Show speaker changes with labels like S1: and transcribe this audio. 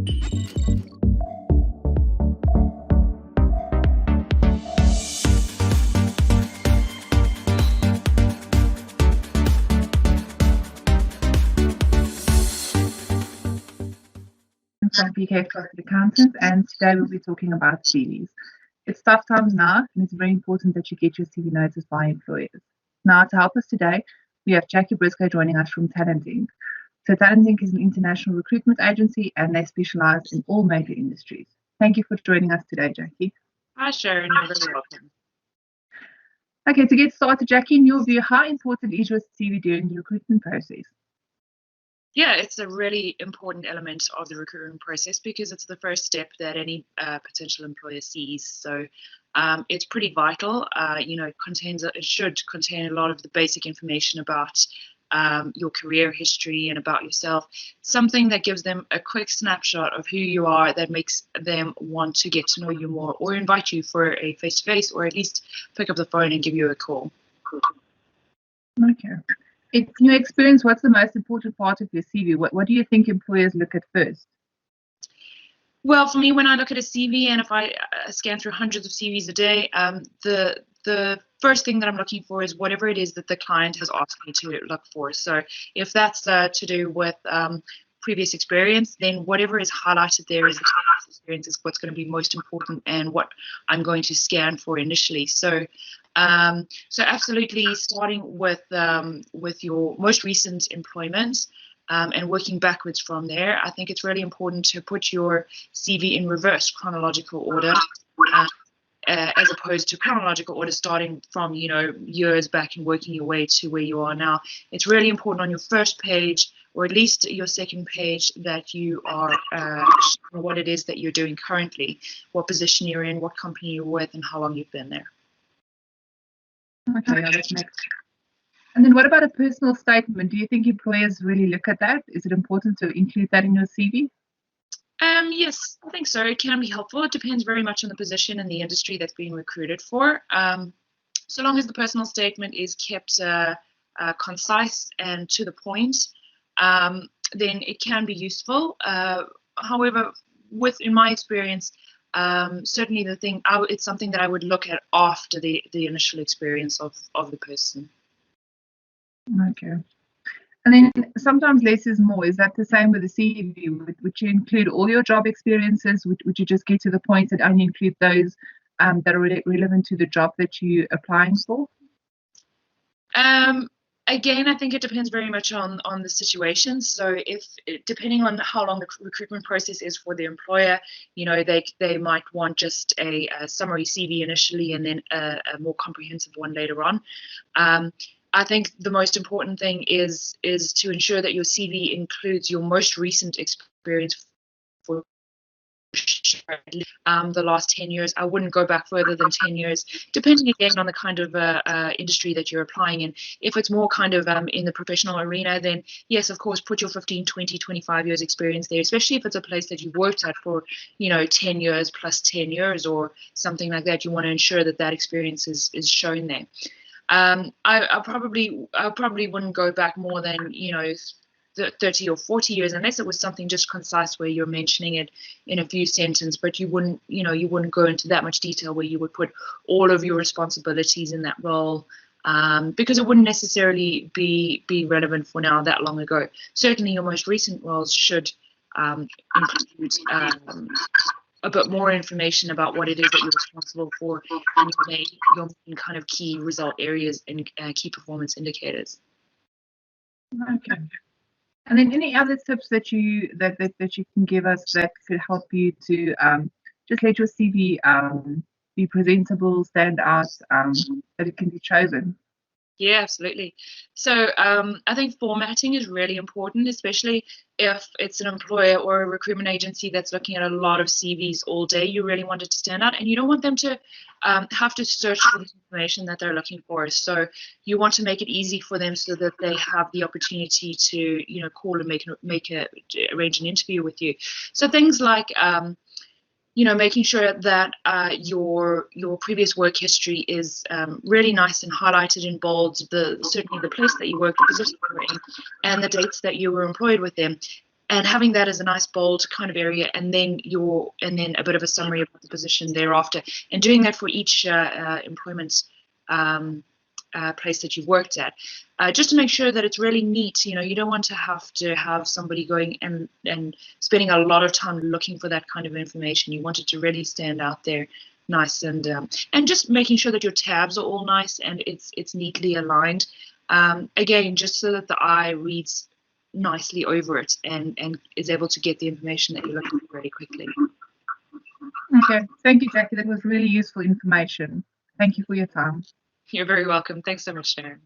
S1: I'm BK Chartered Accountant, and today we'll be talking about CVs. It's tough times now, and it's very important that you get your CV noticed by employers. Now, to help us today, we have Jackie Biscoe joining us from Talent Inc. So Talent Inc. is an international recruitment agency, and they specialize in all major industries. Thank you for joining us today, Jackie.
S2: Hi, Sharon. You're very welcome.
S1: Okay, to get started, Jackie, in your view, how important is your CV during the recruitment process?
S2: Yeah, it's a really important element of the recruitment process because it's the first step that any potential employer sees. So it's pretty vital. It should contain a lot of the basic information about your career history and about yourself. Something that gives them a quick snapshot of who you are, that makes them want to get to know you more or invite you for a face-to-face, or at least pick up the phone and give you a call.
S1: Okay. In your experience, what's the most important part of your CV? What do you think employers look at first?
S2: Well, for me, when I look at a CV, and if I scan through hundreds of CVs a day, the first thing that I'm looking for is whatever it is that the client has asked me to look for. So if that's to do with previous experience, then whatever is highlighted there is the previous experience is what's going to be most important and what I'm going to scan for initially. So absolutely, starting with your most recent employment and working backwards from there, I think it's really important to put your CV in reverse chronological order, as opposed to chronological order starting from years back and working your way to where you are now. It's really important on your first page, or at least your second page, that you are what it is that you're doing currently, what position you're in, what company you're with, and how long you've been there.
S1: Okay, yeah, that's next. And then what about a personal statement? Do you think employers really look at that? Is it important to include that in your CV?
S2: Yes, I think so. It can be helpful. It depends very much on the position and the industry that's being recruited for. So long as the personal statement is kept concise and to the point, then it can be useful. However, in my experience, certainly it's something that I would look at after the initial experience of the person.
S1: Okay. And then sometimes less is more. Is that the same with the CV? Would you include all your job experiences? Would you just get to the point and only include those that are relevant to the job that you're applying for?
S2: Again, I think it depends very much on the situation. So depending on how long the recruitment process is for the employer, they might want just a summary CV initially and then a more comprehensive one later on. I think the most important thing is to ensure that your CV includes your most recent experience for the last 10 years. I wouldn't go back further than 10 years, depending again on the kind of industry that you're applying in. If it's more kind of in the professional arena, then yes, of course, put your 15, 20, 25 years experience there, especially if it's a place that you've worked at for, 10 years plus 10 years or something like that. You want to ensure that experience is shown there. I probably wouldn't go back more than 30 or 40 years, unless it was something just concise where you're mentioning it in a few sentences, but you wouldn't go into that much detail where you would put all of your responsibilities in that role, because it wouldn't necessarily be relevant for now that long ago. Certainly your most recent roles should include a bit more information about what it is that you're responsible for and your main kind of key result areas and key performance indicators.
S1: Okay. And then any other tips that you can give us that could help you to just let your CV be presentable, stand out, that it can be chosen?
S2: Yeah, absolutely. So I think formatting is really important, especially if it's an employer or a recruitment agency that's looking at a lot of CVs all day. You really want it to stand out, and you don't want them to have to search for the information that they're looking for. So you want to make it easy for them so that they have the opportunity to, call and arrange an interview with you. So things like making sure that your previous work history is really nice and highlighted in bold, certainly the place that you worked, the position you were in, and the dates that you were employed with them. and having that as a nice bold kind of area, and then a bit of a summary of the position thereafter, and doing that for each employment place that you've worked at, just to make sure that it's really neat. You don't want to have somebody going and spending a lot of time looking for that kind of information. You want it to really stand out there nice, and just making sure that your tabs are all nice and it's neatly aligned, again, just so that the eye reads nicely over it and is able to get the information that you're looking for really quickly.
S1: Okay, thank you, Jackie. That was really useful information. Thank you for your time.
S2: You're very welcome. Thanks so much, Sharon.